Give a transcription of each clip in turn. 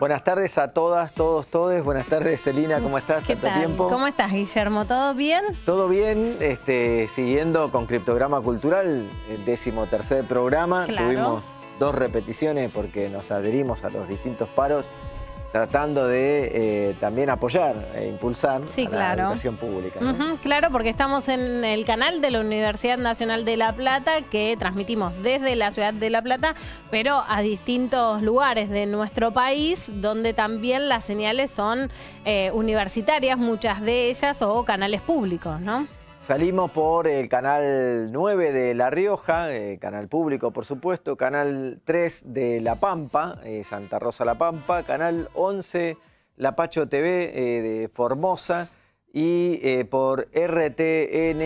Buenas tardes a todas, todos, todes. Buenas tardes, Celina, ¿cómo estás? ¿Qué tal? Tiempo. ¿Cómo estás, Guillermo? ¿Todo bien? Todo bien, siguiendo con Criptograma Cultural, el 13º programa. Claro. Tuvimos 2 repeticiones porque nos adherimos a los distintos paros, tratando de también apoyar e impulsar a la educación pública, ¿no? Claro, porque estamos en el canal de la Universidad Nacional de La Plata, que transmitimos desde la ciudad de La Plata, pero a distintos lugares de nuestro país, donde también las señales son universitarias, muchas de ellas, o canales públicos, ¿no? Salimos por el canal 9 de La Rioja, canal público por supuesto, canal 3 de La Pampa, Santa Rosa La Pampa, canal 11 La Pacho TV de Formosa y por RTN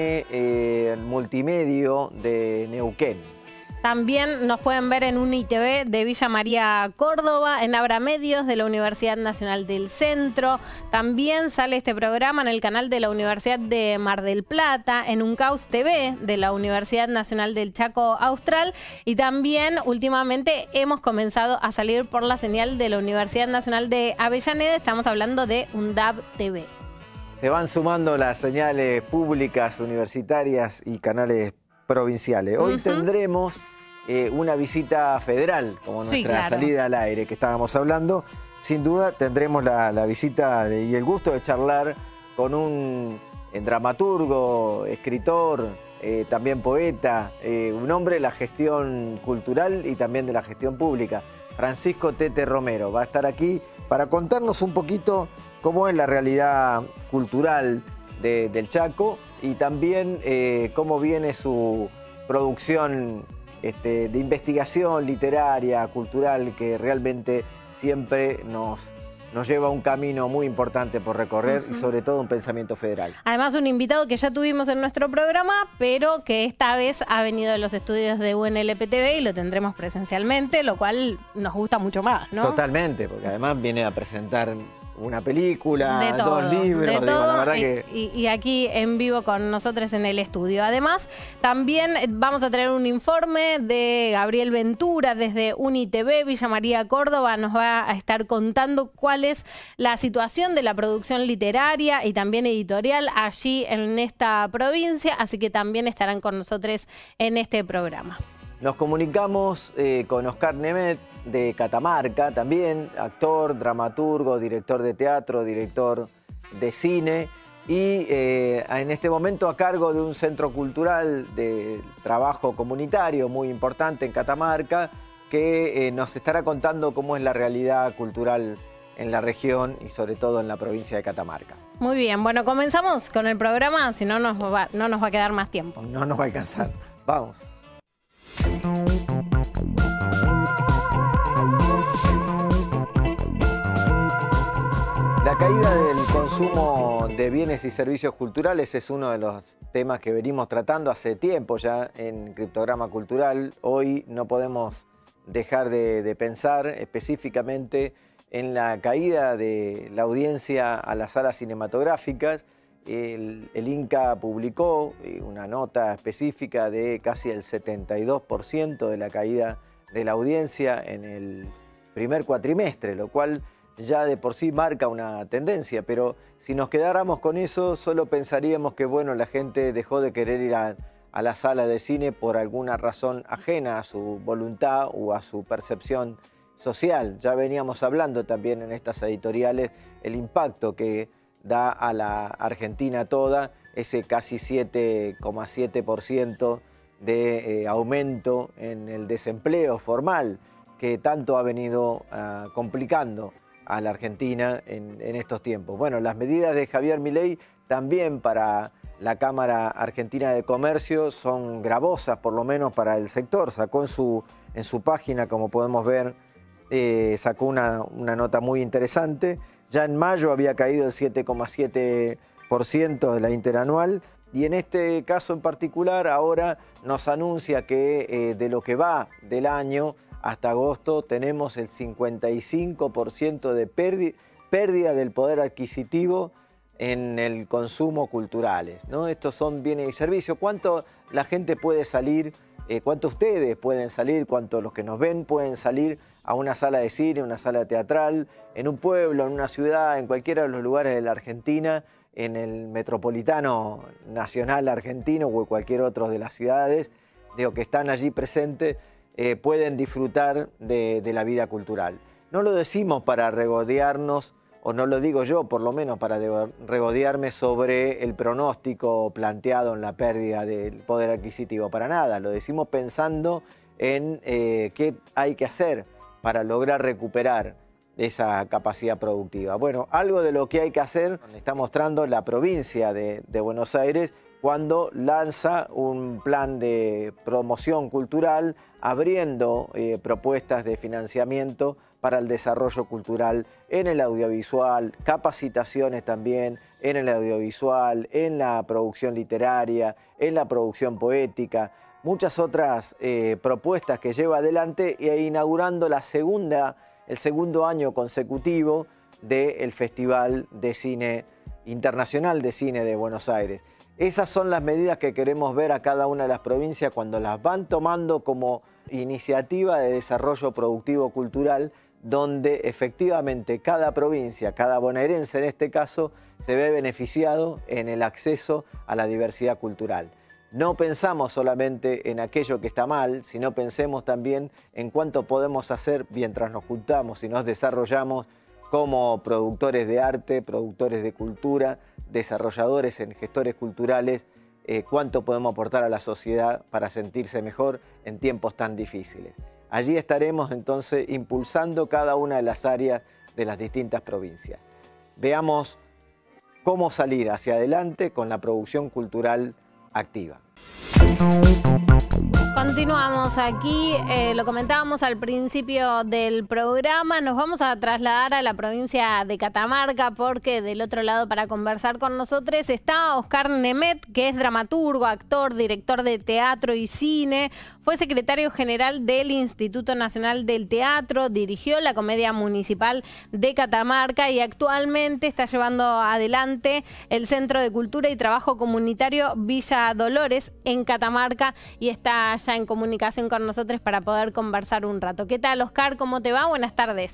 Multimedio de Neuquén. También nos pueden ver en UniTV de Villa María, Córdoba, en Abra Medios de la Universidad Nacional del Centro. También sale este programa en el canal de la Universidad de Mar del Plata, en Uncaus TV de la Universidad Nacional del Chaco Austral. Y también últimamente hemos comenzado a salir por la señal de la Universidad Nacional de Avellaneda. Estamos hablando de UNDAB TV. Se van sumando las señales públicas, universitarias y canales provinciales. Hoy tendremos una visita federal, como nuestra salida al aire que estábamos hablando. Sin duda tendremos la visita y el gusto de charlar con un dramaturgo, escritor, también poeta, un hombre de la gestión cultural y también de la gestión pública, Francisco Tete Romero. Va a estar aquí para contarnos un poquito cómo es la realidad cultural del Chaco y también cómo viene su producción de investigación literaria, cultural, que realmente siempre nos lleva a un camino muy importante por recorrer y sobre todo un pensamiento federal. Además, un invitado que ya tuvimos en nuestro programa, pero que esta vez ha venido de los estudios de UNLP TV y lo tendremos presencialmente, lo cual nos gusta mucho más, ¿no? Totalmente, porque además viene a presentar una película, 2 libros, de todo, la verdad que... Y aquí en vivo con nosotros en el estudio. Además, también vamos a tener un informe de Gabriel Ventura desde UniTV, Villa María, Córdoba. Nos va a estar contando cuál es la situación de la producción literaria y también editorial allí en esta provincia, así que también estarán con nosotros en este programa. Nos comunicamos con Oscar Nemet de Catamarca, también actor, dramaturgo, director de teatro, director de cine y en este momento a cargo de un centro cultural de trabajo comunitario muy importante en Catamarca que nos estará contando cómo es la realidad cultural en la región y sobre todo en la provincia de Catamarca. Muy bien, bueno, comenzamos con el programa, si no nos va a quedar más tiempo. No nos va a alcanzar. Vamos. La caída del consumo de bienes y servicios culturales es uno de los temas que venimos tratando hace tiempo ya en Criptograma Cultural. Hoy no podemos dejar de pensar específicamente en la caída de la audiencia a las salas cinematográficas. El INCA publicó una nota específica de casi el 72% de la caída de la audiencia en el primer cuatrimestre, lo cual ya de por sí marca una tendencia, pero si nos quedáramos con eso, solo pensaríamos que bueno, la gente dejó de querer ir a la sala de cine por alguna razón ajena a su voluntad o a su percepción social. Ya veníamos hablando también en estas editoriales el impacto que da a la Argentina toda ese casi 7,7% de aumento en el desempleo formal que tanto ha venido complicando a la Argentina en estos tiempos. Bueno, las medidas de Javier Milei también para la Cámara Argentina de Comercio son gravosas, por lo menos para el sector. Sacó en su página, como podemos ver, sacó una nota muy interesante. Ya en mayo había caído el 7,7% de la interanual y en este caso en particular ahora nos anuncia que de lo que va del año hasta agosto tenemos el 55% de pérdida del poder adquisitivo en el consumo culturales, ¿no? Estos son bienes y servicios. ¿Cuánto la gente puede salir? ¿Cuánto ustedes pueden salir? ¿Cuánto los que nos ven pueden salir a una sala de cine, una sala teatral, en un pueblo, en una ciudad, en cualquiera de los lugares de la Argentina, en el metropolitano nacional argentino o en cualquier otro de las ciudades, digo, que están allí presentes, pueden disfrutar de la vida cultural. No lo decimos para regodearnos, o no lo digo yo por lo menos para regodearme sobre el pronóstico planteado en la pérdida del poder adquisitivo, para nada. Lo decimos pensando en qué hay que hacer para lograr recuperar esa capacidad productiva. Bueno, algo de lo que hay que hacer está mostrando la provincia de Buenos Aires cuando lanza un plan de promoción cultural abriendo propuestas de financiamiento para el desarrollo cultural en el audiovisual, capacitaciones también en el audiovisual, en la producción literaria, en la producción poética, muchas otras propuestas que lleva adelante e inaugurando el segundo año consecutivo del Festival de Cine Internacional de Cine de Buenos Aires. Esas son las medidas que queremos ver a cada una de las provincias cuando las van tomando como iniciativa de desarrollo productivo cultural, donde efectivamente cada provincia, cada bonaerense en este caso, se ve beneficiado en el acceso a la diversidad cultural. No pensamos solamente en aquello que está mal, sino pensemos también en cuánto podemos hacer mientras nos juntamos y nos desarrollamos como productores de arte, productores de cultura, desarrolladores en gestores culturales, cuánto podemos aportar a la sociedad para sentirse mejor en tiempos tan difíciles. Allí estaremos entonces impulsando cada una de las áreas de las distintas provincias. Veamos cómo salir hacia adelante con la producción cultural activa. Continuamos aquí, lo comentábamos al principio del programa, nos vamos a trasladar a la provincia de Catamarca porque del otro lado para conversar con nosotros está Oscar Nemet, que es dramaturgo, actor, director de teatro y cine, fue secretario general del Instituto Nacional del Teatro, dirigió la Comedia Municipal de Catamarca y actualmente está llevando adelante el Centro de Cultura y Trabajo Comunitario Villa Dolores en Catamarca y está ya en comunicación con nosotros para poder conversar un rato. ¿Qué tal, Oscar? ¿Cómo te va? Buenas tardes.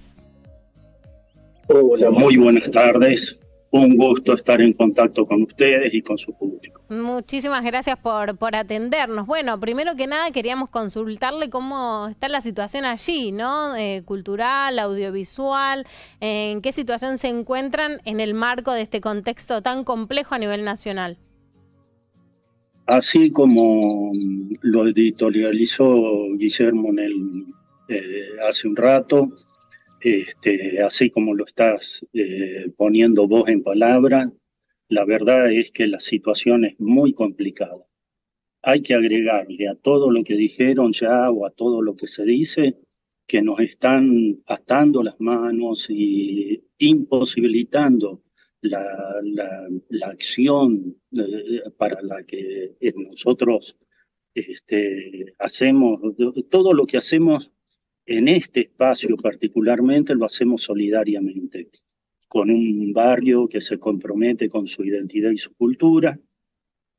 Hola, muy buenas tardes. Un gusto estar en contacto con ustedes y con su público. Muchísimas gracias por atendernos. Bueno, primero que nada queríamos consultarle cómo está la situación allí, ¿no? Cultural, audiovisual, ¿en qué situación se encuentran en el marco de este contexto tan complejo a nivel nacional? Así como lo editorializó Guillermo hace un rato, así como lo estás poniendo vos en palabras, la verdad es que la situación es muy complicada. Hay que agregarle a todo lo que dijeron ya o a todo lo que se dice que nos están atando las manos y imposibilitando la acción para la que nosotros hacemos, todo lo que hacemos en este espacio particularmente lo hacemos solidariamente, con un barrio que se compromete con su identidad y su cultura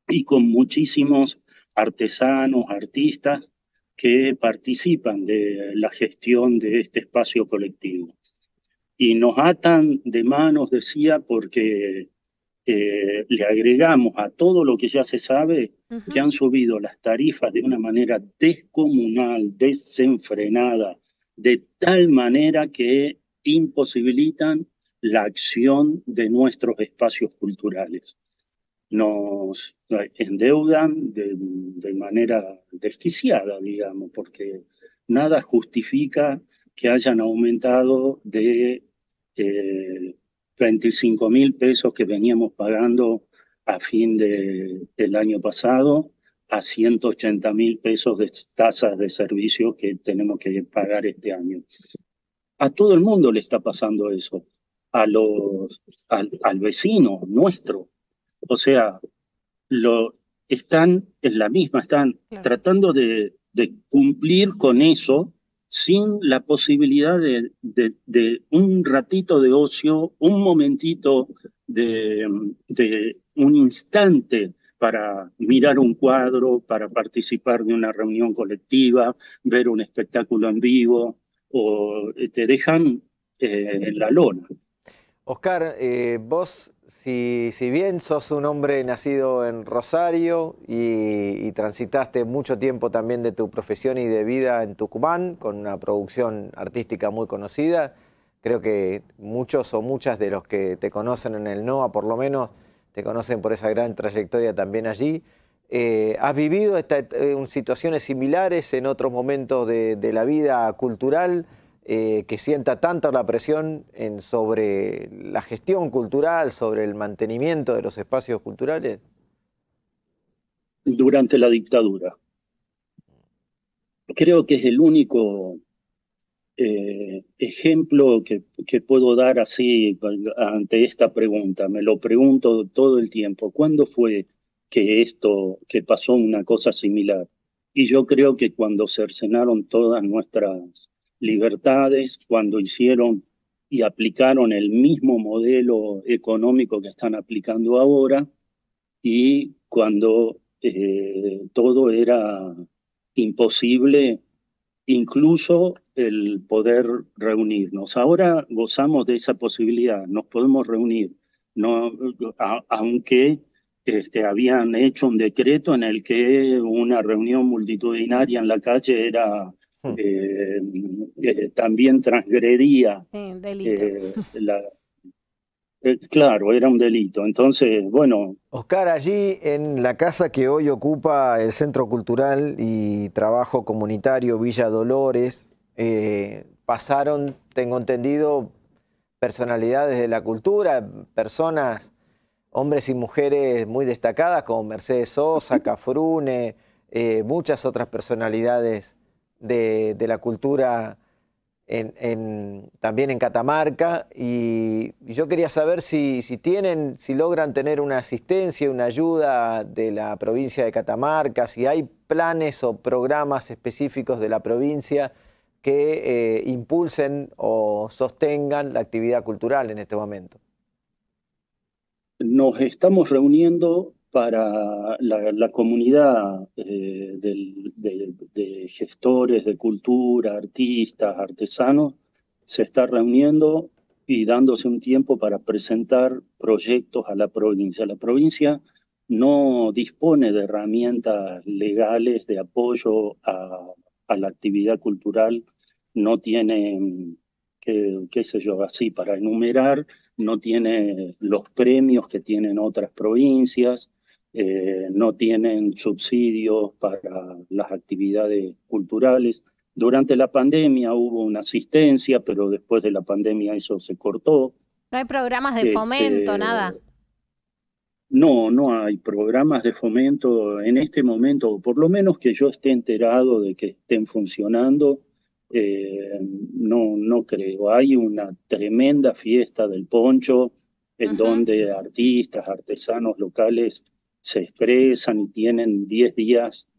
y con muchísimos artesanos, artistas que participan de la gestión de este espacio colectivo. Y nos atan de manos, decía, porque le agregamos a todo lo que ya se sabe que han subido las tarifas de una manera descomunal, desenfrenada, de tal manera que imposibilitan la acción de nuestros espacios culturales. Nos endeudan de manera desquiciada, digamos, porque nada justifica que hayan aumentado de 25.000 pesos que veníamos pagando a fin del año pasado a 180.000 pesos de tasas de servicio que tenemos que pagar este año. A todo el mundo le está pasando eso, al vecino nuestro. O sea, están en la misma, están tratando de cumplir con eso sin la posibilidad de un ratito de ocio, un momentito de un instante para mirar un cuadro, para participar de una reunión colectiva, ver un espectáculo en vivo. o te dejan en la lona. Oscar, vos, si bien sos un hombre nacido en Rosario y transitaste mucho tiempo también de tu profesión y de vida en Tucumán, con una producción artística muy conocida, creo que muchos o muchas de los que te conocen en el NOA, por lo menos, te conocen por esa gran trayectoria también allí. ¿Has vivido situaciones similares en otros momentos de la vida cultural? Que sienta tanta la presión sobre la gestión cultural, sobre el mantenimiento de los espacios culturales? Durante la dictadura. Creo que es el único ejemplo que puedo dar así ante esta pregunta. Me lo pregunto todo el tiempo. ¿Cuándo fue que pasó una cosa similar? Y yo creo que cuando cercenaron todas nuestras libertades, cuando hicieron y aplicaron el mismo modelo económico que están aplicando ahora, y cuando todo era imposible, incluso el poder reunirnos. Ahora gozamos de esa posibilidad, nos podemos reunir, aunque habían hecho un decreto en el que una reunión multitudinaria en la calle era también transgredía delito. Claro, era un delito. Entonces, bueno... Oscar, allí en la casa que hoy ocupa el Centro Cultural y Trabajo Comunitario Villa Dolores, pasaron, tengo entendido, personalidades de la cultura, personas, hombres y mujeres muy destacadas como Mercedes Sosa, Cafrune, muchas otras personalidades de la cultura también en Catamarca, y yo quería saber si logran tener una asistencia, una ayuda de la provincia de Catamarca, si hay planes o programas específicos de la provincia que impulsen o sostengan la actividad cultural en este momento. Nos estamos reuniendo para la comunidad de gestores de cultura, artistas, artesanos, se está reuniendo y dándose un tiempo para presentar proyectos a la provincia. La provincia no dispone de herramientas legales de apoyo a la actividad cultural, no tiene, qué sé yo, así para enumerar, no tiene los premios que tienen otras provincias, no tienen subsidios para las actividades culturales. Durante la pandemia hubo una asistencia, pero después de la pandemia eso se cortó. ¿No hay programas de fomento, nada? No hay programas de fomento en este momento, por lo menos que yo esté enterado de que estén funcionando. No creo. Hay una tremenda fiesta del poncho en donde artistas, artesanos locales se expresan y tienen 10 días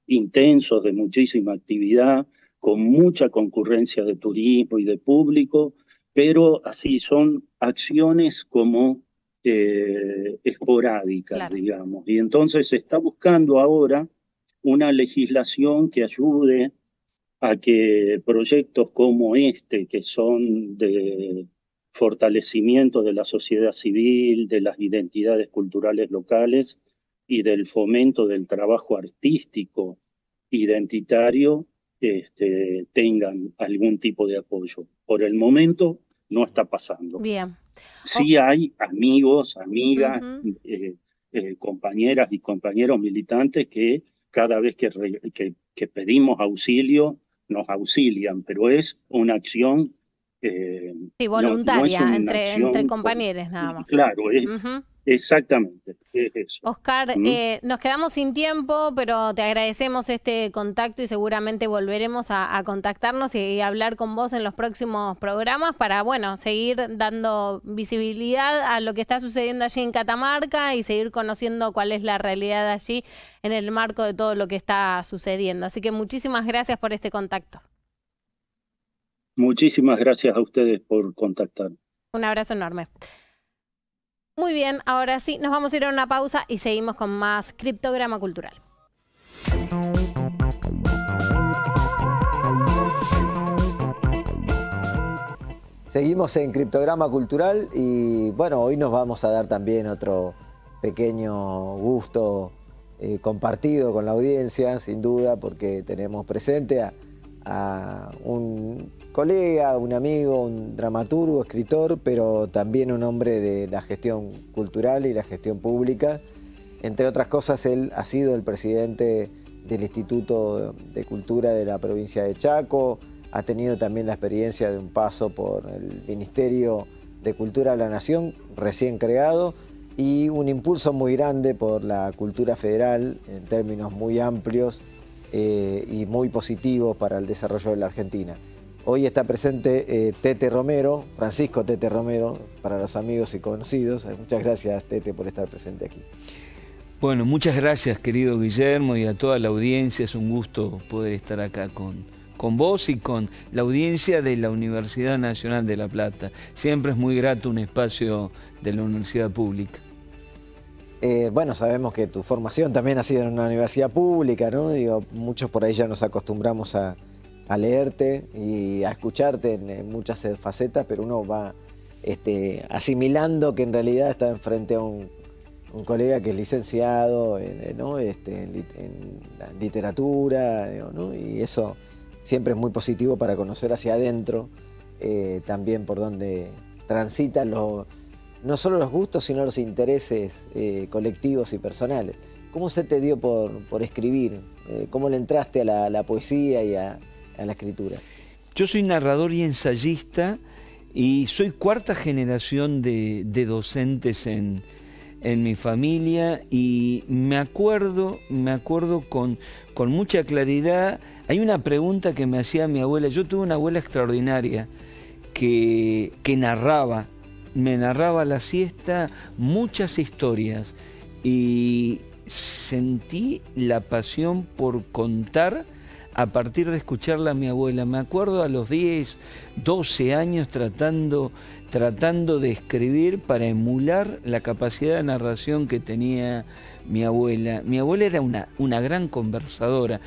intensos de muchísima actividad, con mucha concurrencia de turismo y de público, pero así son acciones como esporádicas, claro, digamos. Y entonces se está buscando ahora una legislación que ayude a que proyectos como este, que son de fortalecimiento de la sociedad civil, de las identidades culturales locales y del fomento del trabajo artístico identitario, tengan algún tipo de apoyo. Por el momento no está pasando. Bien. Sí hay amigos, amigas, compañeras y compañeros militantes que cada vez que pedimos auxilio, nos auxilian, pero es una acción voluntaria, no es entre compañeros nada más. Claro, exactamente, es eso. Oscar, nos quedamos sin tiempo, pero te agradecemos este contacto y seguramente volveremos a contactarnos y hablar con vos en los próximos programas para, bueno, seguir dando visibilidad a lo que está sucediendo allí en Catamarca y seguir conociendo cuál es la realidad allí en el marco de todo lo que está sucediendo. Así que muchísimas gracias por este contacto. Muchísimas gracias a ustedes por contactar. Un abrazo enorme. Muy bien, ahora sí, nos vamos a ir a una pausa y seguimos con más Criptograma Cultural. Seguimos en Criptograma Cultural y bueno, hoy nos vamos a dar también otro pequeño gusto compartido con la audiencia, sin duda, porque tenemos presente a un colega, un amigo, un dramaturgo, escritor, pero también un hombre de la gestión cultural y la gestión pública. Entre otras cosas, él ha sido el presidente del Instituto de Cultura de la provincia de Chaco, ha tenido también la experiencia de un paso por el Ministerio de Cultura de la Nación, recién creado, y un impulso muy grande por la cultura federal en términos muy amplios y muy positivos para el desarrollo de la Argentina. Hoy está presente Tete Romero, Francisco Tete Romero, para los amigos y conocidos. Muchas gracias, Tete, por estar presente aquí. Bueno, muchas gracias, querido Guillermo, y a toda la audiencia. Es un gusto poder estar acá con vos y con la audiencia de la Universidad Nacional de La Plata. Siempre es muy grato un espacio de la universidad pública. Bueno, sabemos que tu formación también ha sido en una universidad pública, ¿no? Digo, muchos por ahí ya nos acostumbramos a leerte y a escucharte en muchas facetas, pero uno va asimilando que en realidad está enfrente a un colega que es licenciado ¿no? en literatura, ¿no? Y eso siempre es muy positivo para conocer hacia adentro también por donde transitan no solo los gustos, sino los intereses colectivos y personales. ¿Cómo se te dio por escribir? ¿Cómo le entraste a la poesía y a la escritura? Yo soy narrador y ensayista y soy cuarta generación de docentes en mi familia, y me acuerdo con mucha claridad. Hay una pregunta que me hacía mi abuela. Yo tuve una abuela extraordinaria que me narraba la siesta muchas historias, y sentí la pasión por contar a partir de escucharla a mi abuela. Me acuerdo a los 10, 12 años tratando de escribir para emular la capacidad de narración que tenía mi abuela. Mi abuela era una gran conversadora.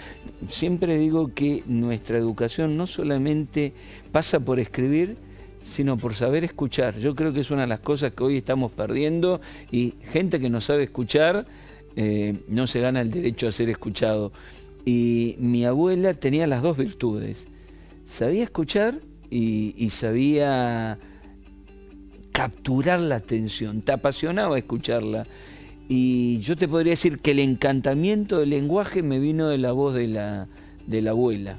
Siempre digo que nuestra educación no solamente pasa por escribir, sino por saber escuchar. Yo creo que es una de las cosas que hoy estamos perdiendo, y gente que no sabe escuchar no se gana el derecho a ser escuchado. Y mi abuela tenía las dos virtudes. Sabía escuchar y sabía capturar la atención. Te apasionaba escucharla. Y yo te podría decir que el encantamiento del lenguaje me vino de la voz de la abuela.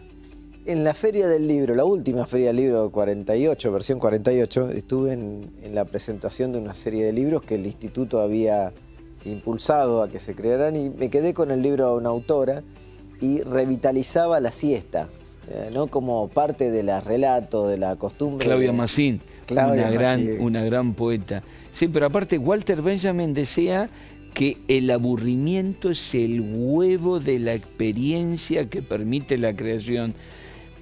En la Feria del Libro, la última Feria del Libro 48, versión 48, estuve en la presentación de una serie de libros que el Instituto había impulsado a que se crearan, y me quedé con el libro de una autora y revitalizaba la siesta, ¿no? Como parte de los relatos, de la costumbre. Claudia Massín, una gran poeta. Sí, pero aparte Walter Benjamin decía que el aburrimiento es el huevo de la experiencia que permite la creación.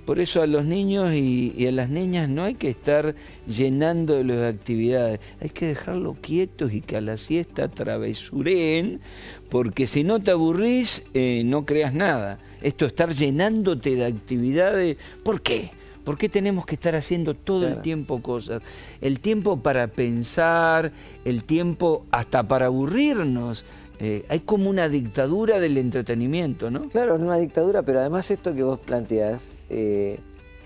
Por eso a los niños y a las niñas no hay que estar llenándolos de actividades. Hay que dejarlos quietos y que a la siesta travesureen, porque si no te aburrís, no creas nada. Esto, estar llenándote de actividades, ¿por qué? ¿Por qué tenemos que estar haciendo todo el tiempo cosas? El tiempo para pensar, el tiempo hasta para aburrirnos. Hay como una dictadura del entretenimiento, ¿no? Claro, una dictadura, pero además esto que vos planteás, que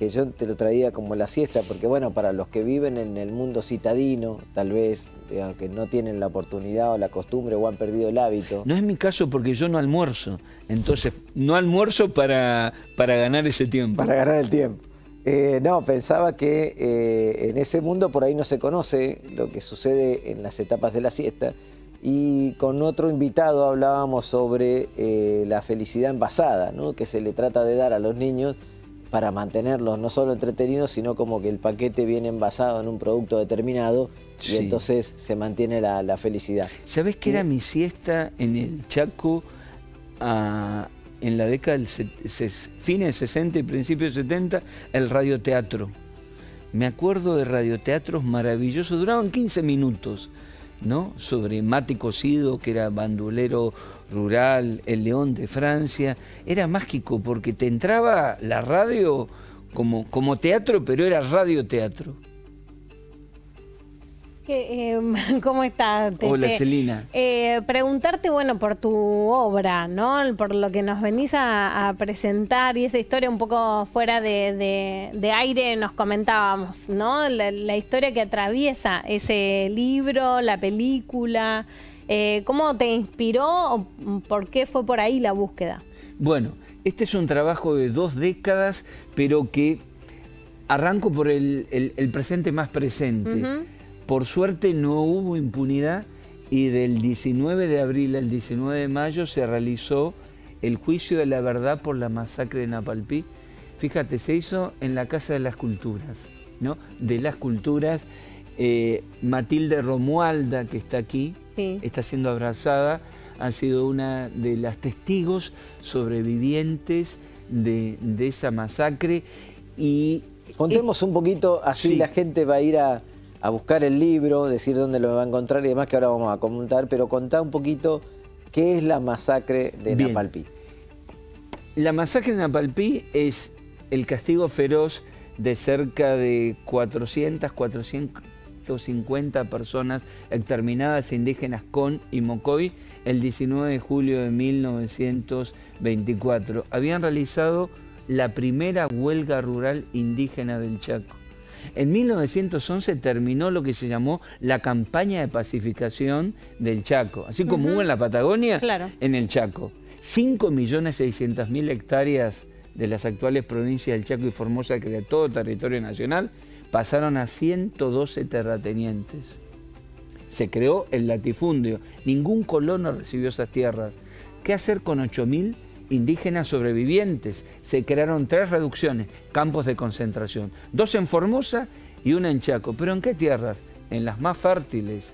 yo te lo traía como la siesta, porque bueno, para los que viven en el mundo citadino, tal vez, que no tienen la oportunidad o la costumbre o han perdido el hábito. No es mi caso, porque yo no almuerzo, entonces no almuerzo para ganar ese tiempo. Para ganar el tiempo. No, pensaba que en ese mundo por ahí no se conoce lo que sucede en las etapas de la siesta. Y con otro invitado hablábamos sobre la felicidad envasada, ¿no? Que se le trata de dar a los niños para mantenerlos no solo entretenidos, sino como que el paquete viene envasado en un producto determinado, sí, y entonces se mantiene la felicidad. ¿Sabés qué era mi siesta en el Chaco en la década del fines de 60 y principios de 70? El radioteatro. Me acuerdo de radioteatros maravillosos, duraban 15 minutos. ¿No? Sobre Mate Cocido, que era bandolero rural, El León de Francia. Era mágico porque te entraba la radio como teatro, pero era radioteatro. ¿Cómo estás, Tete? Hola, Celina. Preguntarte, bueno, por tu obra, ¿no? Por lo que nos venís a presentar y esa historia un poco fuera de aire nos comentábamos, ¿no? La historia que atraviesa ese libro, la película. ¿Cómo te inspiró o por qué fue por ahí la búsqueda? Bueno, este es un trabajo de 2 décadas, pero que arranco por el presente más presente. Por suerte no hubo impunidad y del 19 de abril al 19 de mayo se realizó el juicio de la verdad por la masacre de Napalpí. Fíjate, se hizo en la Casa de las Culturas, ¿no? De las Culturas, Matilde Romualda, que está aquí, sí, está siendo abrazada, ha sido una de las testigos sobrevivientes de esa masacre. Y contemos un poquito, así sí, la gente va a ir a buscar el libro, decir dónde lo va a encontrar y demás, que ahora vamos a comentar, pero contá un poquito qué es la masacre de Napalpí. La masacre de Napalpí es el castigo feroz de cerca de 450 personas exterminadas indígenas con y Mocoy el 19 de julio de 1924. Habían realizado la primera huelga rural indígena del Chaco. En 1911 terminó lo que se llamó la campaña de pacificación del Chaco, así como hubo en la Patagonia, claro, en el Chaco. 5.600.000 hectáreas de las actuales provincias del Chaco y Formosa, que era todo territorio nacional, pasaron a 112 terratenientes. Se creó el latifundio, ningún colono recibió esas tierras. ¿Qué hacer con 8.000 indígenas sobrevivientes? Se crearon 3 reducciones, campos de concentración, 2 en Formosa y 1 en Chaco. ¿Pero en qué tierras? En las más fértiles.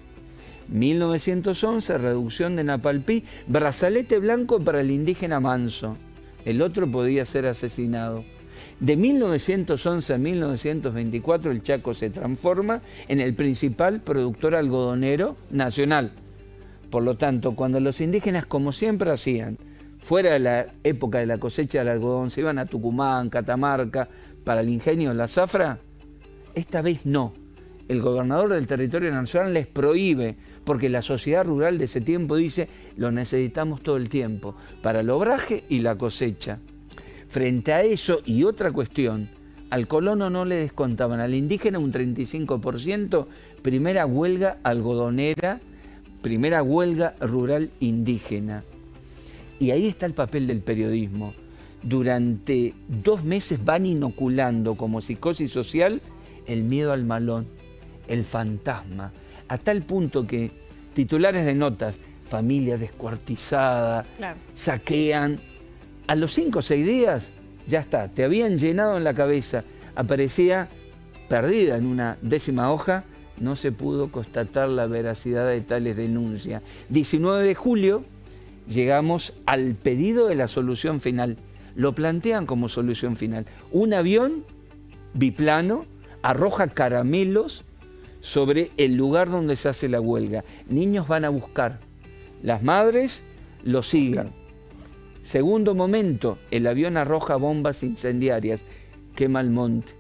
1911, reducción de Napalpí, brazalete blanco para el indígena manso. El otro podía ser asesinado. De 1911 a 1924 el Chaco se transforma en el principal productor algodonero nacional. Por lo tanto, cuando los indígenas, como siempre hacían, fuera de la época de la cosecha del algodón, se iban a Tucumán, Catamarca, para el ingenio de la zafra, esta vez no. El gobernador del territorio nacional les prohíbe, porque la sociedad rural de ese tiempo dice, lo necesitamos todo el tiempo, para el obraje y la cosecha. Frente a eso y otra cuestión, al colono no le descontaban, al indígena un 35%, primera huelga algodonera, primera huelga rural indígena. Y ahí está el papel del periodismo. Durante 2 meses van inoculando como psicosis social el miedo al malón, el fantasma, a tal punto que titulares de notas, familia descuartizada, claro, saquean. A los 5 o 6 días, ya está, te habían llenado en la cabeza. Aparecía perdida en una 10ª hoja, no se pudo constatar la veracidad de tales denuncias. 19 de julio, llegamos al pedido de la solución final. Lo plantean como solución final. Un avión biplano arroja caramelos sobre el lugar donde se hace la huelga. Niños van a buscar. Las madres lo siguen. Segundo momento, el avión arroja bombas incendiarias, quema el monte.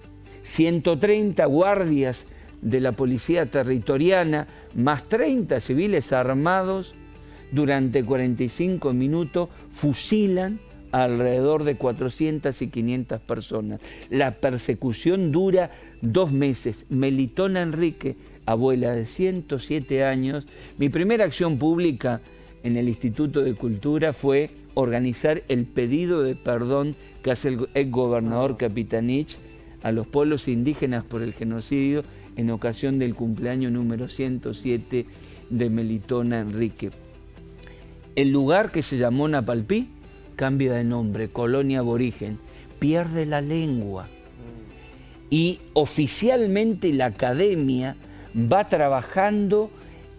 130 guardias de la policía territoriana, más 30 civiles armados, durante 45 minutos fusilan a alrededor de 400 y 500 personas. La persecución dura 2 meses. Melitona Enrique, abuela de 107 años, mi primera acción pública en el Instituto de Cultura fue organizar el pedido de perdón que hace el exgobernador Capitanich a los pueblos indígenas por el genocidio en ocasión del cumpleaños número 107 de Melitona Enrique. El lugar que se llamó Napalpí cambia de nombre, colonia aborigen, pierde la lengua. Y oficialmente la academia va trabajando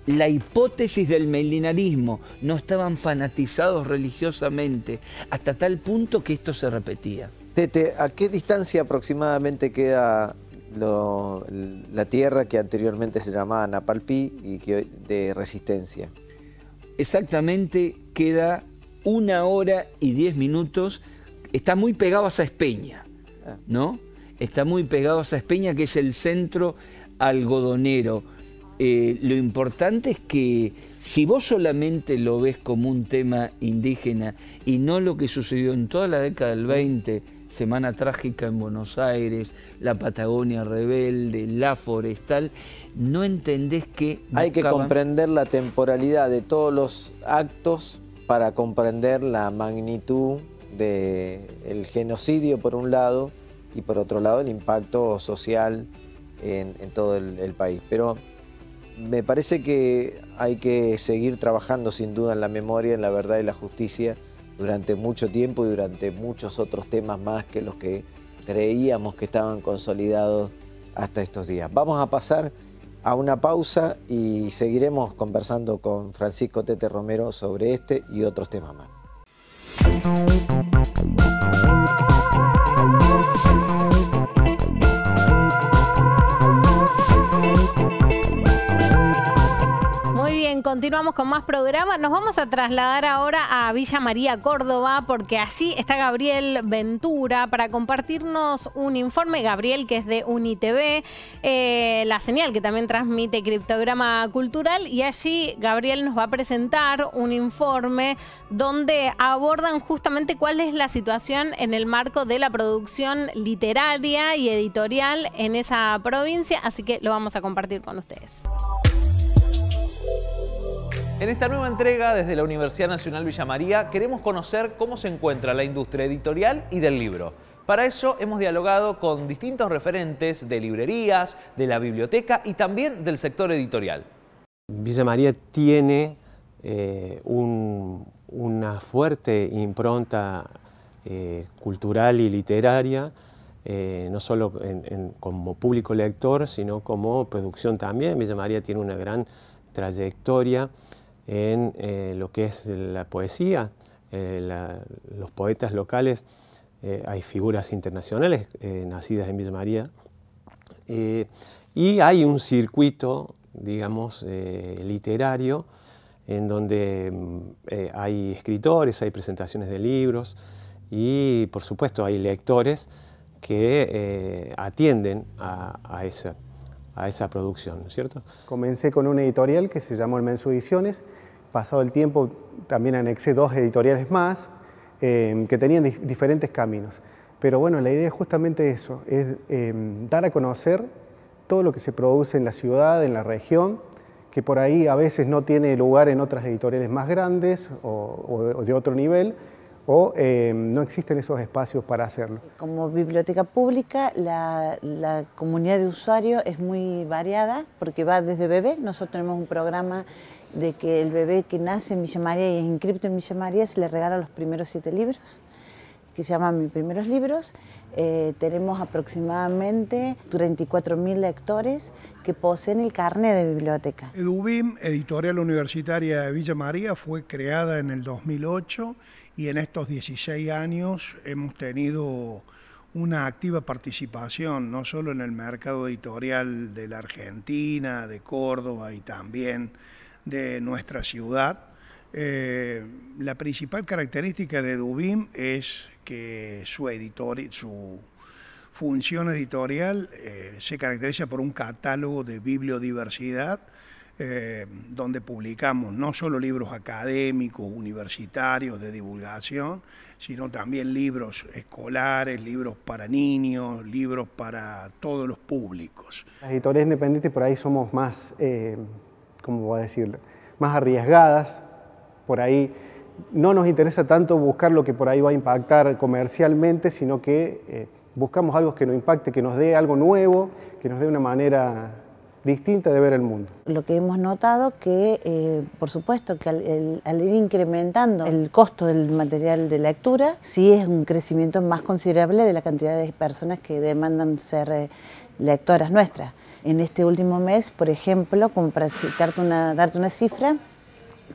la hipótesis del milenarismo. No estaban fanatizados religiosamente, hasta tal punto que esto se repetía. Tete, ¿a qué distancia aproximadamente queda la tierra que anteriormente se llamaba Napalpí y que de Resistencia? Exactamente, queda 1 hora y 10 minutos. Está muy pegado a Saespeña, ¿no? Está muy pegado a Saespeña, que es el centro algodonero. lo importante es que si vos solamente lo ves como un tema indígena y no lo que sucedió en toda la década del 20, Semana Trágica en Buenos Aires, la Patagonia Rebelde, la Forestal, no entendés que hay que comprender la temporalidad de todos los actos para comprender la magnitud del genocidio por un lado y por otro lado el impacto social en todo el país. Pero me parece que hay que seguir trabajando sin duda en la memoria, en la verdad y la justicia durante mucho tiempo y durante muchos otros temas más que los que creíamos que estaban consolidados hasta estos días. Vamos a pasar a una pausa y seguiremos conversando con Francisco Tete Romero sobre este y otros temas más. Continuamos con más programa. Nos vamos a trasladar ahora a Villa María, Córdoba, porque allí está Gabriel Ventura para compartirnos un informe. Gabriel, que es de UniTV, la señal que también transmite Criptograma Cultural, y allí Gabriel nos va a presentar un informe donde abordan justamente cuál es la situación en el marco de la producción literaria y editorial en esa provincia, así que lo vamos a compartir con ustedes. En esta nueva entrega desde la Universidad Nacional Villa María queremos conocer cómo se encuentra la industria editorial y del libro. Para eso hemos dialogado con distintos referentes de librerías, de la biblioteca y también del sector editorial. Villa María tiene una fuerte impronta cultural y literaria, no solo como público lector, sino como producción también. Villa María tiene una gran trayectoria en lo que es la poesía, los poetas locales, hay figuras internacionales nacidas en Villa María, y hay un circuito, digamos, literario, en donde hay escritores, hay presentaciones de libros y, por supuesto, hay lectores que atienden a esa producción, ¿no es cierto? Comencé con una editorial que se llamó El Mensu Ediciones. Pasado el tiempo también anexé 2 editoriales más que tenían diferentes caminos. Pero bueno, la idea es justamente eso, es dar a conocer todo lo que se produce en la ciudad, en la región, que por ahí a veces no tiene lugar en otras editoriales más grandes o de otro nivel, o no existen esos espacios para hacerlo. Como biblioteca pública, la comunidad de usuarios es muy variada porque va desde bebé. Nosotros tenemos un programa de que el bebé que nace en Villa María y es inscripto en Villa María se le regala los primeros 7 libros, que se llaman Mis Primeros Libros. Tenemos aproximadamente 34.000 lectores que poseen el carnet de biblioteca. EduBIM, Editorial Universitaria de Villa María, fue creada en el 2008 y en estos 16 años hemos tenido una activa participación, no solo en el mercado editorial de la Argentina, de Córdoba y también de nuestra ciudad. La principal característica de EduBIM es que su función editorial se caracteriza por un catálogo de bibliodiversidad, donde publicamos no solo libros académicos, universitarios, de divulgación, sino también libros escolares, libros para niños, libros para todos los públicos. Las editoriales independientes por ahí somos más, ¿cómo voy a decirlo?, más arriesgadas. Por ahí no nos interesa tanto buscar lo que por ahí va a impactar comercialmente, sino que buscamos algo que nos impacte, que nos dé algo nuevo, que nos dé una manera distinta de ver el mundo. Lo que hemos notado que, por supuesto, que al ir incrementando el costo del material de lectura, sí es un crecimiento más considerable de la cantidad de personas que demandan ser lectoras nuestras. En este último mes, por ejemplo, como para darte una cifra,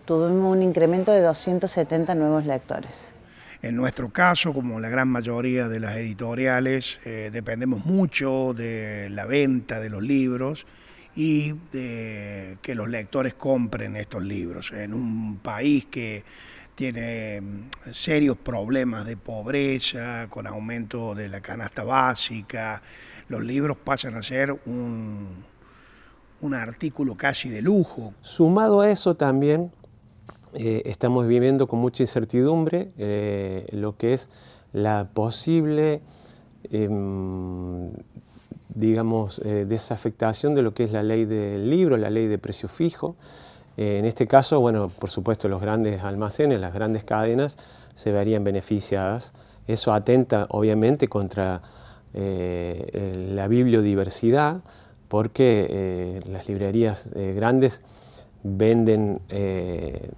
tuvimos un incremento de 270 nuevos lectores. En nuestro caso, como la gran mayoría de las editoriales, dependemos mucho de la venta de los libros y de que los lectores compren estos libros. En un país que tiene serios problemas de pobreza, con aumento de la canasta básica, los libros pasan a ser un un artículo casi de lujo. Sumado a eso también, estamos viviendo con mucha incertidumbre lo que es la posible, digamos, desafectación de lo que es la ley del libro, la ley de precio fijo. En este caso, bueno, por supuesto, los grandes almacenes, las grandes cadenas se verían beneficiadas. Eso atenta, obviamente, contra la bibliodiversidad, porque las librerías grandes venden,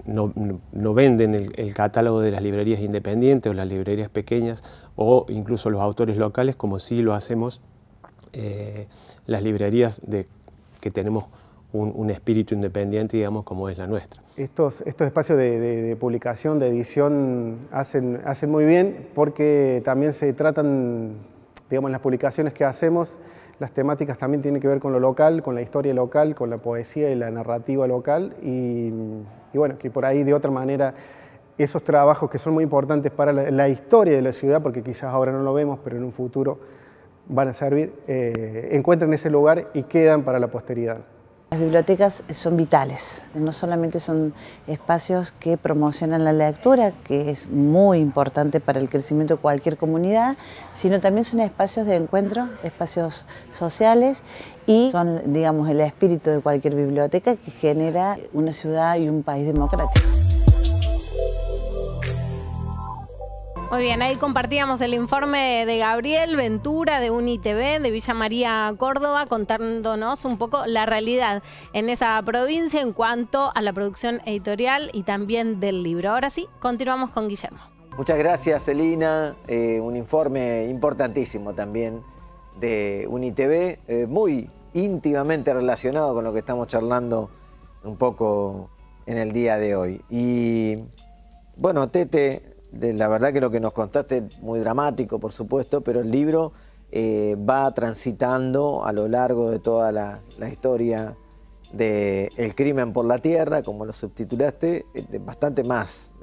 no venden el catálogo de las librerías independientes o las librerías pequeñas o incluso los autores locales, como sí lo hacemos las librerías que tenemos un espíritu independiente, digamos, como es la nuestra. Estos espacios de publicación, de edición, hacen muy bien porque también se tratan, digamos, las publicaciones que hacemos, las temáticas también tienen que ver con lo local, con la historia local, con la poesía y la narrativa local y bueno, que por ahí de otra manera esos trabajos que son muy importantes para la historia de la ciudad, porque quizás ahora no lo vemos, pero en un futuro van a servir, encuentran ese lugar y quedan para la posteridad. Las bibliotecas son vitales, no solamente son espacios que promocionan la lectura, que es muy importante para el crecimiento de cualquier comunidad, sino también son espacios de encuentro, espacios sociales y son, digamos, el espíritu de cualquier biblioteca que genera una ciudad y un país democrático. Muy bien, ahí compartíamos el informe de Gabriel Ventura de UniTV de Villa María, Córdoba, contándonos un poco la realidad en esa provincia en cuanto a la producción editorial y también del libro. Ahora sí, continuamos con Guillermo. Muchas gracias, Celina. Un informe importantísimo también de UniTV, muy íntimamente relacionado con lo que estamos charlando un poco en el día de hoy. Y bueno, Tete, la verdad que lo que nos contaste es muy dramático, por supuesto, pero el libro va transitando a lo largo de toda la historia del crimen por la tierra, como lo subtitulaste, bastante más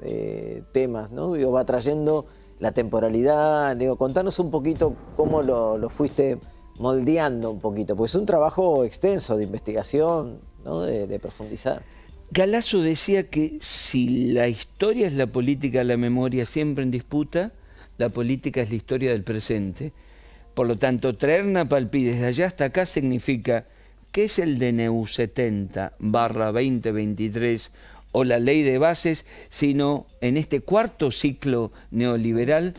temas, ¿no? Digo, va trayendo la temporalidad. Digo, contanos un poquito cómo lo fuiste moldeando un poquito, porque es un trabajo extenso de investigación, ¿no? de profundizar. Galasso decía que si la historia es la política, la memoria siempre en disputa, la política es la historia del presente. Por lo tanto, traer Napalpí desde allá hasta acá significa que es el DNU 70/2023 o la ley de bases, sino en este cuarto ciclo neoliberal,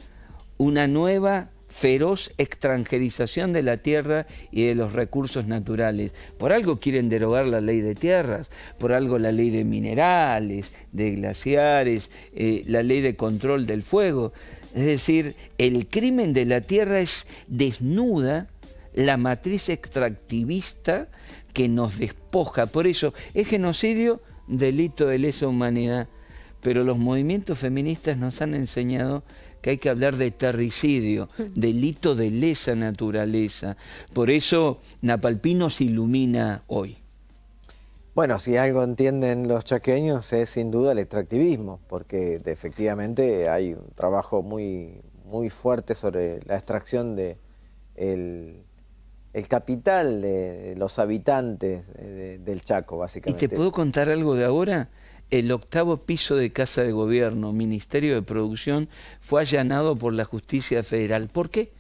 una nueva feroz extranjerización de la tierra y de los recursos naturales. Por algo quieren derogar la ley de tierras, por algo la ley de minerales, de glaciares, la ley de control del fuego. Es decir, el crimen de la tierra desnuda la matriz extractivista que nos despoja. Por eso es genocidio, delito de lesa humanidad. Pero los movimientos feministas nos han enseñado que hay que hablar de terricidio, delito de lesa naturaleza. Por eso Napalpí nos ilumina hoy. Bueno, si algo entienden los chaqueños es sin duda el extractivismo, porque efectivamente hay un trabajo muy fuerte sobre la extracción de el capital de los habitantes del Chaco, básicamente. ¿Y te puedo contar algo de ahora? El 8º piso de Casa de Gobierno, Ministerio de Producción, fue allanado por la Justicia Federal. ¿Por qué?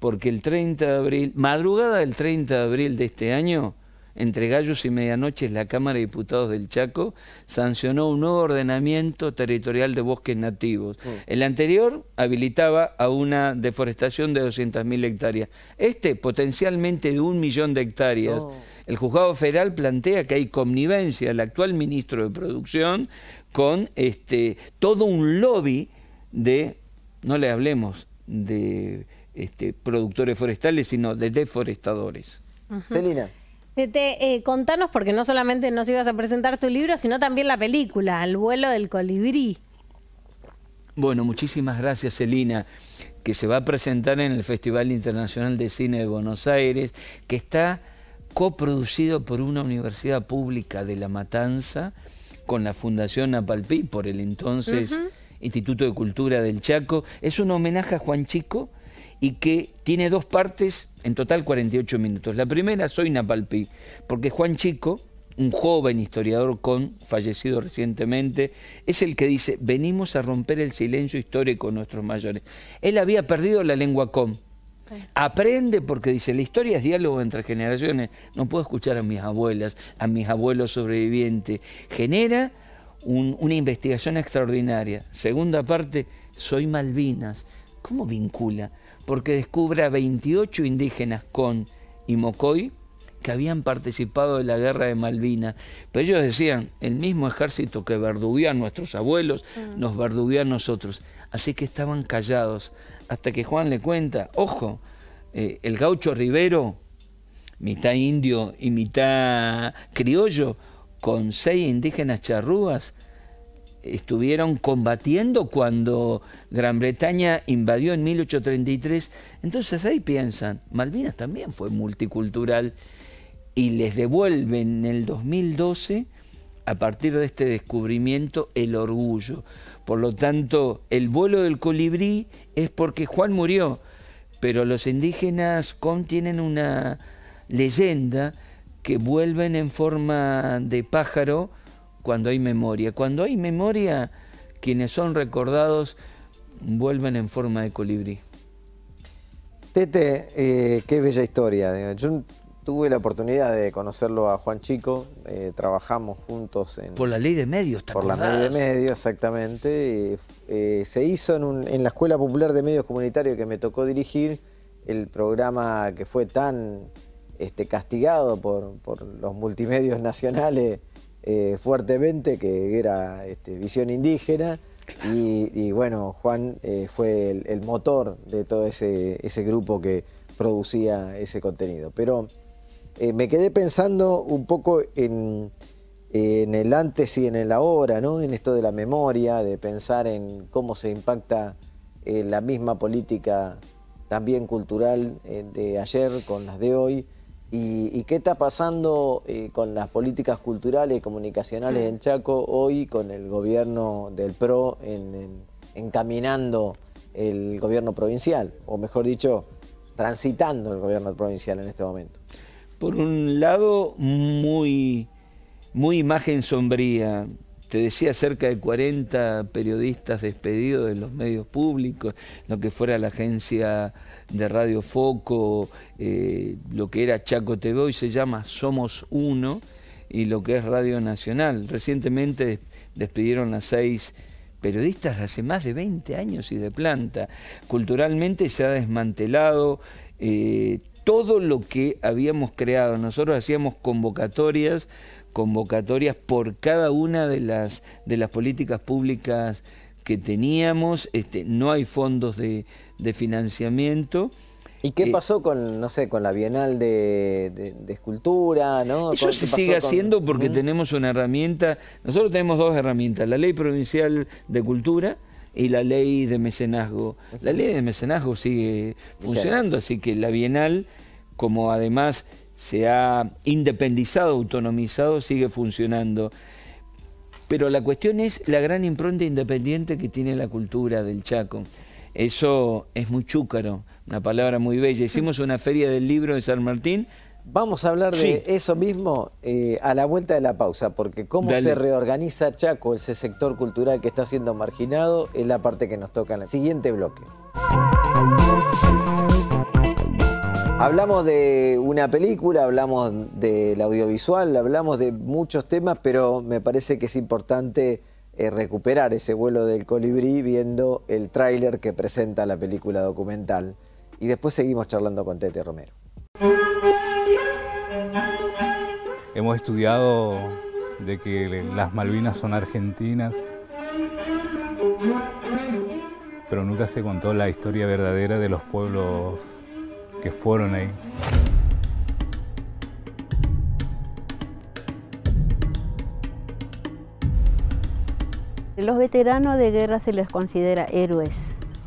Porque el 30 de abril, madrugada del 30 de abril de este año, entre gallos y medianoches, la Cámara de Diputados del Chaco sancionó un nuevo ordenamiento territorial de bosques nativos. El anterior habilitaba a una deforestación de 200.000 hectáreas. Este, potencialmente de 1 millón de hectáreas. El juzgado federal plantea que hay connivencia del actual ministro de Producción con todo un lobby de, no le hablemos de productores forestales, sino de deforestadores. Celina. Tete, contanos, porque no solamente nos ibas a presentar tu libro, sino también la película, El vuelo del colibrí. Bueno, muchísimas gracias, Celina, que se va a presentar en el Festival Internacional de Cine de Buenos Aires, que está coproducido por una universidad pública de La Matanza, con la Fundación Napalpí, por el entonces Instituto de Cultura del Chaco. Es un homenaje a Juan Chico y que tiene dos partes, en total 48 minutos. La primera, Soy Napalpí, porque Juan Chico, un joven historiador fallecido recientemente, es el que dice, venimos a romper el silencio histórico de nuestros mayores. Él había perdido la lengua com. Aprende porque dice, la historia es diálogo entre generaciones. No puedo escuchar a mis abuelas, a mis abuelos sobrevivientes. Genera una investigación extraordinaria. Segunda parte, Soy Malvinas. ¿Cómo vincula? Porque descubre a 28 indígenas con y Mocoy que habían participado de la guerra de Malvinas. Pero ellos decían, el mismo ejército que verdugueó a nuestros abuelos, nos verdugueó a nosotros. Así que estaban callados. Hasta que Juan le cuenta, ojo, el gaucho Rivero, mitad indio y mitad criollo, con 6 indígenas charrúas, estuvieron combatiendo cuando Gran Bretaña invadió en 1833. Entonces ahí piensan, Malvinas también fue multicultural, y les devuelven en el 2012, a partir de este descubrimiento, el orgullo. Por lo tanto, el vuelo del colibrí es porque Juan murió, pero los indígenas tienen una leyenda que vuelven en forma de pájaro cuando hay memoria. Cuando hay memoria, quienes son recordados vuelven en forma de colibrí. Tete, qué bella historia. Yo tuve la oportunidad de conocerlo a Juan Chico, trabajamos juntos por la ley de medios, ¿te acordás? Por la ley de medios, exactamente. Se hizo en la Escuela Popular de Medios Comunitarios que me tocó dirigir, el programa que fue tan castigado por los multimedios nacionales fuertemente, que era Visión Indígena. Y bueno, Juan fue el motor de todo ese grupo que producía ese contenido. Pero me quedé pensando un poco en el antes y en el ahora, ¿no? En esto de la memoria, de pensar en cómo se impacta la misma política también cultural de ayer con las de hoy, y qué está pasando con las políticas culturales y comunicacionales en Chaco hoy con el gobierno del PRO encaminando el gobierno provincial, o mejor dicho, transitando el gobierno provincial en este momento. Por un lado, muy imagen sombría. Te decía, cerca de 40 periodistas despedidos de los medios públicos, lo que fuera la agencia de Radio Foco, lo que era Chaco TV, hoy se llama Somos Uno, y lo que es Radio Nacional. Recientemente despidieron a 6 periodistas de hace más de 20 años y de planta. Culturalmente se ha desmantelado todo lo que habíamos creado. Nosotros hacíamos convocatorias por cada una de las políticas públicas que teníamos. No hay fondos de financiamiento. ¿Y qué pasó con, no sé, con la Bienal de Escultura, ¿no? Eso se sigue haciendo porque tenemos una herramienta. Nosotros tenemos 2 herramientas, la Ley Provincial de Cultura y la Ley de Mecenazgo. La Ley de Mecenazgo sigue funcionando, así que la Bienal, como además se ha independizado, autonomizado, sigue funcionando. Pero la cuestión es la gran impronta independiente que tiene la cultura del Chaco. Eso es muy chúcaro, una palabra muy bella. Hicimos una feria del libro de San Martín. Vamos a hablar de eso mismo a la vuelta de la pausa, porque cómo se reorganiza Chaco, ese sector cultural que está siendo marginado, es la parte que nos toca en el siguiente bloque. Hablamos de una película, hablamos del audiovisual, hablamos de muchos temas, pero me parece que es importante recuperar ese vuelo del colibrí viendo el tráiler que presenta la película documental. Y después seguimos charlando con Tete Romero. Hemos estudiado de que las Malvinas son argentinas, pero nunca se contó la historia verdadera de los pueblos que fueron ahí. Los veteranos de guerra se les considera héroes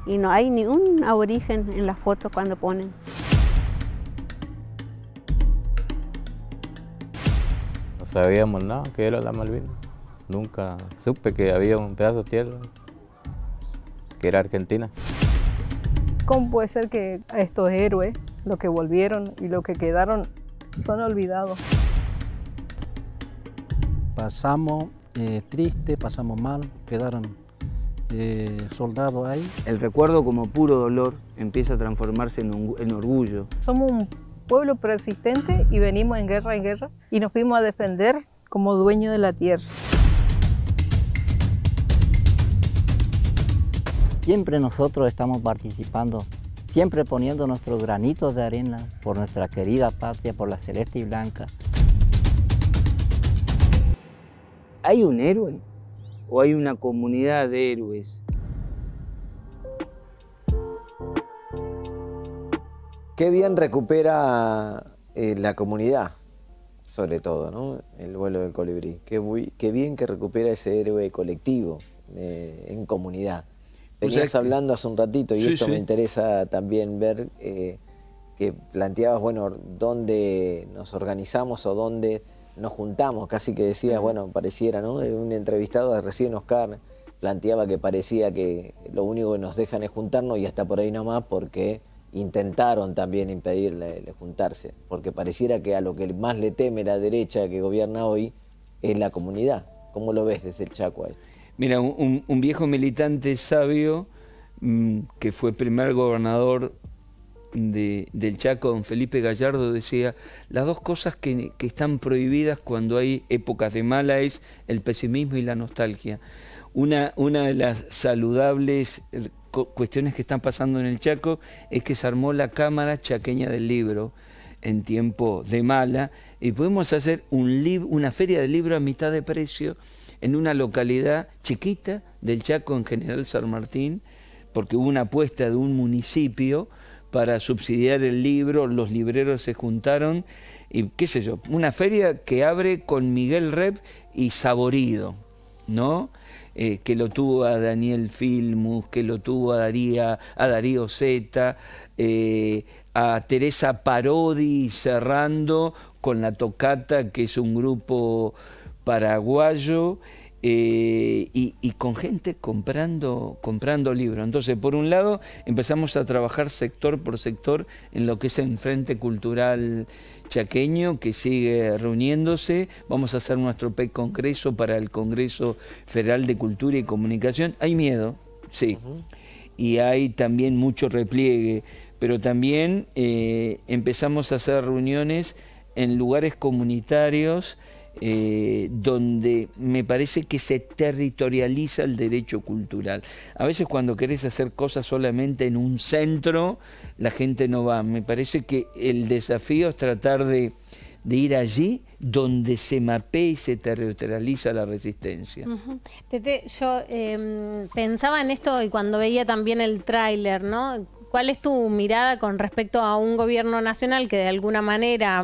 y no hay ningún aborigen en la foto cuando ponen. No sabíamos nada que era la Malvinas. Nunca supe que había un pedazo de tierra que era Argentina. ¿Cómo puede ser que estos héroes, los que volvieron y los que quedaron, son olvidados? Pasamos triste, pasamos mal, quedaron soldados ahí. El recuerdo como puro dolor empieza a transformarse en orgullo. Somos un pueblo persistente y venimos en guerra y nos fuimos a defender como dueños de la tierra. Siempre nosotros estamos participando, siempre poniendo nuestros granitos de arena por nuestra querida patria, por la celeste y blanca. ¿Hay un héroe o hay una comunidad de héroes? Qué bien recupera la comunidad, sobre todo, ¿no? El vuelo del colibrí. Qué bien que recupera ese héroe colectivo en comunidad. Venías hablando hace un ratito y esto me interesa también ver que planteabas, bueno, dónde nos organizamos o dónde nos juntamos, casi que decías, bueno, pareciera, ¿no? Un entrevistado recién, Oscar, planteaba que parecía que lo único que nos dejan es juntarnos y hasta por ahí nomás porque intentaron también impedirle juntarse, porque pareciera que a lo que más le teme la derecha que gobierna hoy es la comunidad. ¿Cómo lo ves desde el Chaco a esto? Mira, un viejo militante sabio que fue primer gobernador del Chaco, don Felipe Gallardo, decía: las dos cosas que están prohibidas cuando hay épocas de mala es el pesimismo y la nostalgia. Una de las saludables cuestiones que están pasando en el Chaco es que se armó la Cámara Chaqueña del Libro en tiempo de mala y podemos hacer una feria de libro a mitad de precio en una localidad chiquita del Chaco, en General San Martín, porque hubo una apuesta de un municipio para subsidiar el libro, los libreros se juntaron y qué sé yo, una feria que abre con Miguel Rep y Saborido, ¿no? Que lo tuvo a Daniel Filmus, que lo tuvo a Darío Zeta, a Teresa Parodi cerrando con La Tocata, que es un grupo paraguayo, y con gente comprando libros. Entonces, por un lado, empezamos a trabajar sector por sector en lo que es el Frente Cultural Chaqueño, que sigue reuniéndose. Vamos a hacer nuestro congreso para el Congreso Federal de Cultura y Comunicación. Hay miedo, sí, y hay también mucho repliegue, pero también empezamos a hacer reuniones en lugares comunitarios donde me parece que se territorializa el derecho cultural. A veces cuando querés hacer cosas solamente en un centro, la gente no va. Me parece que el desafío es tratar de ir allí donde se mapea y se territorializa la resistencia. Tete, yo pensaba en esto y cuando veía también el tráiler, ¿no? ¿Cuál es tu mirada con respecto a un gobierno nacional que de alguna manera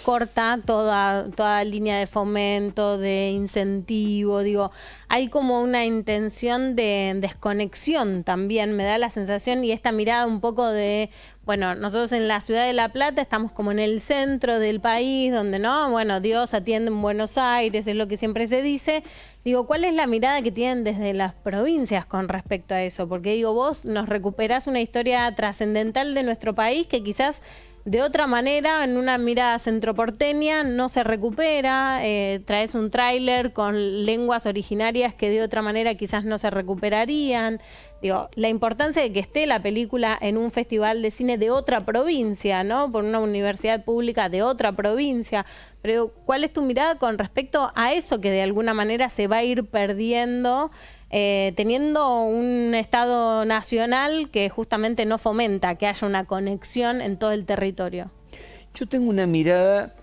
corta toda línea de fomento, de incentivo? Digo, hay como una intención de desconexión también, me da la sensación, y esta mirada un poco de, bueno, nosotros en la ciudad de La Plata estamos como en el centro del país, donde no, bueno, Dios atiende en Buenos Aires, es lo que siempre se dice. Digo, ¿cuál es la mirada que tienen desde las provincias con respecto a eso? Porque digo, vos nos recuperás una historia trascendental de nuestro país que quizás de otra manera, en una mirada centroporteña, no se recupera. Traes un tráiler con lenguas originarias que de otra manera quizás no se recuperarían. Digo, la importancia de que esté la película en un festival de cine de otra provincia, ¿no? Por una universidad pública de otra provincia. Pero, ¿cuál es tu mirada con respecto a eso que de alguna manera se va a ir perdiendo, teniendo un Estado nacional que justamente no fomenta que haya una conexión en todo el territorio? Yo tengo una mirada,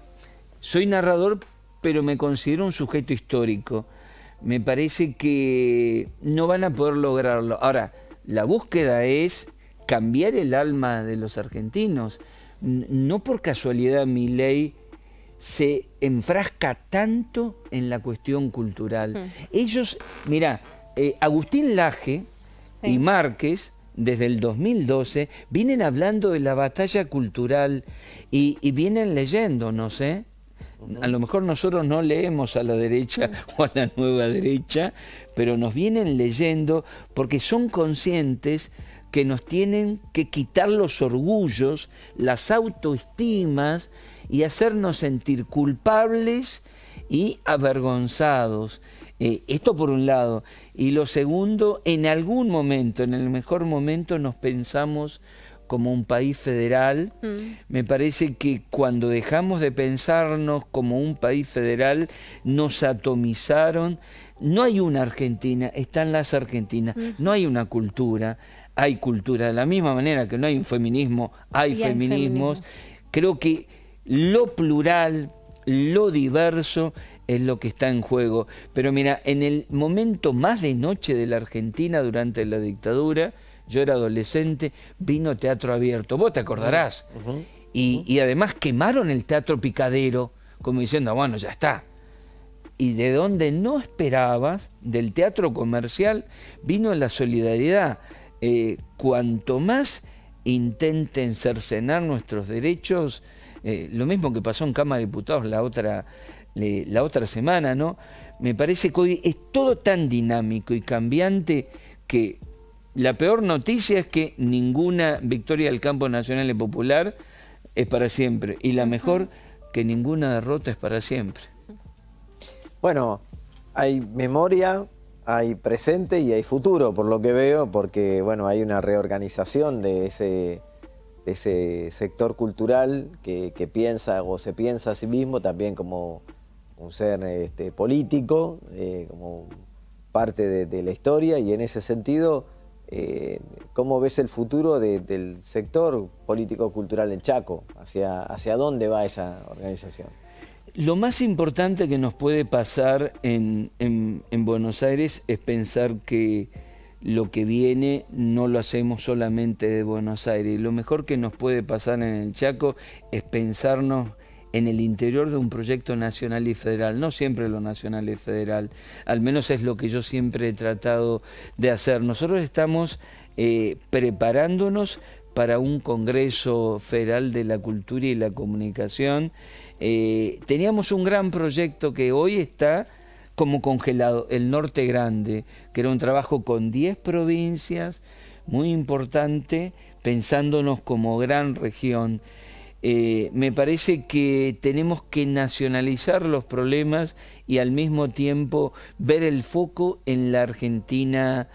soy narrador, pero me considero un sujeto histórico. Me parece que no van a poder lograrlo. Ahora, la búsqueda es cambiar el alma de los argentinos. No por casualidad Milei se enfrasca tanto en la cuestión cultural. Ellos, mirá, Agustín Laje y Márquez, desde el 2012, vienen hablando de la batalla cultural y vienen leyéndonos, ¿eh? A lo mejor nosotros no leemos a la derecha o a la nueva derecha, pero nos vienen leyendo porque son conscientes que nos tienen que quitar los orgullos, las autoestimas y hacernos sentir culpables y avergonzados. Esto por un lado. Y lo segundo, en algún momento, en el mejor momento, nos pensamos como un país federal. Me parece que cuando dejamos de pensarnos como un país federal, nos atomizaron. No hay una Argentina, están las Argentinas. No hay una cultura, hay cultura. De la misma manera que no hay un feminismo, hay feminismos. Creo que lo plural, lo diverso es lo que está en juego. Pero mira, en el momento más de noche de la Argentina durante la dictadura, yo era adolescente, vino Teatro Abierto, vos te acordarás. Y además quemaron el Teatro Picadero, como diciendo, bueno, ya está. Y de donde no esperabas, del teatro comercial, vino la solidaridad. Cuanto más intenten cercenar nuestros derechos, lo mismo que pasó en Cámara de Diputados la otra semana, ¿no? Me parece que hoy es todo tan dinámico y cambiante que la peor noticia es que ninguna victoria del campo nacional y popular es para siempre. Y la mejor, que ninguna derrota es para siempre. Bueno, hay memoria, hay presente y hay futuro, por lo que veo, porque bueno, hay una reorganización de ese sector cultural que piensa o se piensa a sí mismo también como un ser político, como parte de la historia, y en ese sentido, ¿cómo ves el futuro del sector político-cultural en Chaco? ¿Hacia dónde va esa organización? Lo más importante que nos puede pasar en Buenos Aires es pensar que lo que viene no lo hacemos solamente de Buenos Aires. Lo mejor que nos puede pasar en el Chaco es pensarnos en el interior de un proyecto nacional y federal. No siempre lo nacional y federal, al menos es lo que yo siempre he tratado de hacer. Nosotros estamos preparándonos para un Congreso Federal de la Cultura y la Comunicación. Teníamos un gran proyecto que hoy está como congelado, el Norte Grande, que era un trabajo con 10 provincias, muy importante, pensándonos como gran región. Me parece que tenemos que nacionalizar los problemas y al mismo tiempo ver el foco en la Argentina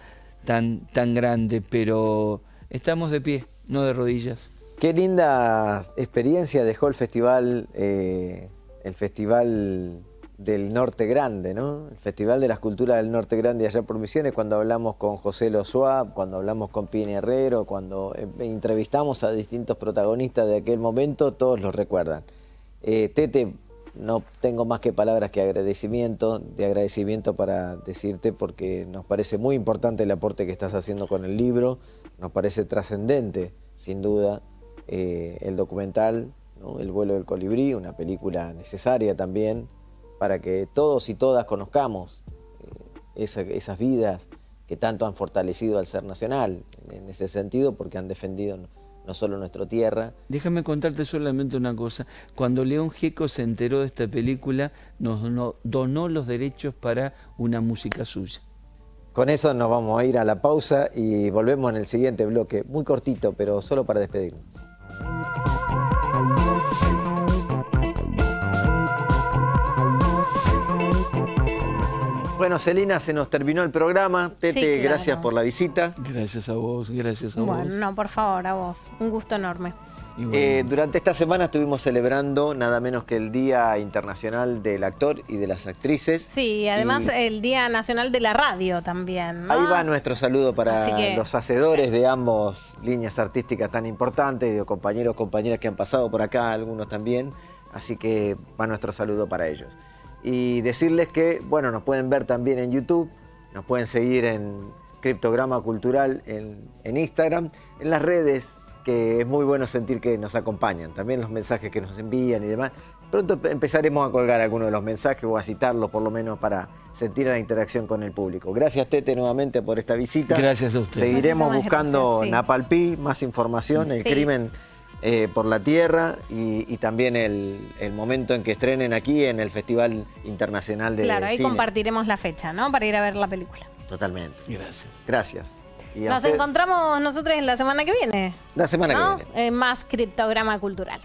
tan grande, pero estamos de pie, no de rodillas. Qué linda experiencia dejó el festival del Norte Grande, ¿no? El Festival de las Culturas del Norte Grande allá por Misiones, cuando hablamos con José Lozoa, cuando hablamos con Pini Herrero, cuando entrevistamos a distintos protagonistas de aquel momento, todos lo recuerdan. Tete, no tengo más que palabras de agradecimiento para decirte, porque nos parece muy importante el aporte que estás haciendo con el libro, nos parece trascendente, sin duda, el documental, ¿no? El vuelo del colibrí, una película necesaria también, para que todos y todas conozcamos esas vidas que tanto han fortalecido al ser nacional, en ese sentido, porque han defendido no solo nuestra tierra. Déjame contarte solamente una cosa. Cuando León Gieco se enteró de esta película, nos donó los derechos para una música suya. Con eso nos vamos a ir a la pausa y volvemos en el siguiente bloque, muy cortito, pero solo para despedirnos. Bueno, Celina, se nos terminó el programa. Tete, sí, claro. Gracias por la visita. Gracias a vos, gracias a vos. Bueno, no, por favor, a vos. Un gusto enorme. Durante esta semana estuvimos celebrando nada menos que el Día Internacional del Actor y de las Actrices. Sí, además el Día Nacional de la Radio también, ¿no? Ahí va nuestro saludo para los hacedores de ambas líneas artísticas tan importantes, de compañeros, compañeras que han pasado por acá, algunos también. Así que va nuestro saludo para ellos. Y decirles que, bueno, nos pueden ver también en YouTube, nos pueden seguir en Criptograma Cultural en Instagram, en las redes, que es muy bueno sentir que nos acompañan, también los mensajes que nos envían y demás. Pronto empezaremos a colgar algunos de los mensajes o a citarlos por lo menos para sentir la interacción con el público. Gracias, Tete, nuevamente por esta visita. Gracias a usted. Seguiremos buscando Napalpí, más información, el crimen por la tierra y también el momento en que estrenen aquí en el Festival Internacional de Cine. Claro, ahí compartiremos la fecha, ¿no? Para ir a ver la película. Totalmente. Gracias. Gracias. Nos encontramos nosotros la semana que viene. La semana que viene. Más Criptograma Cultural.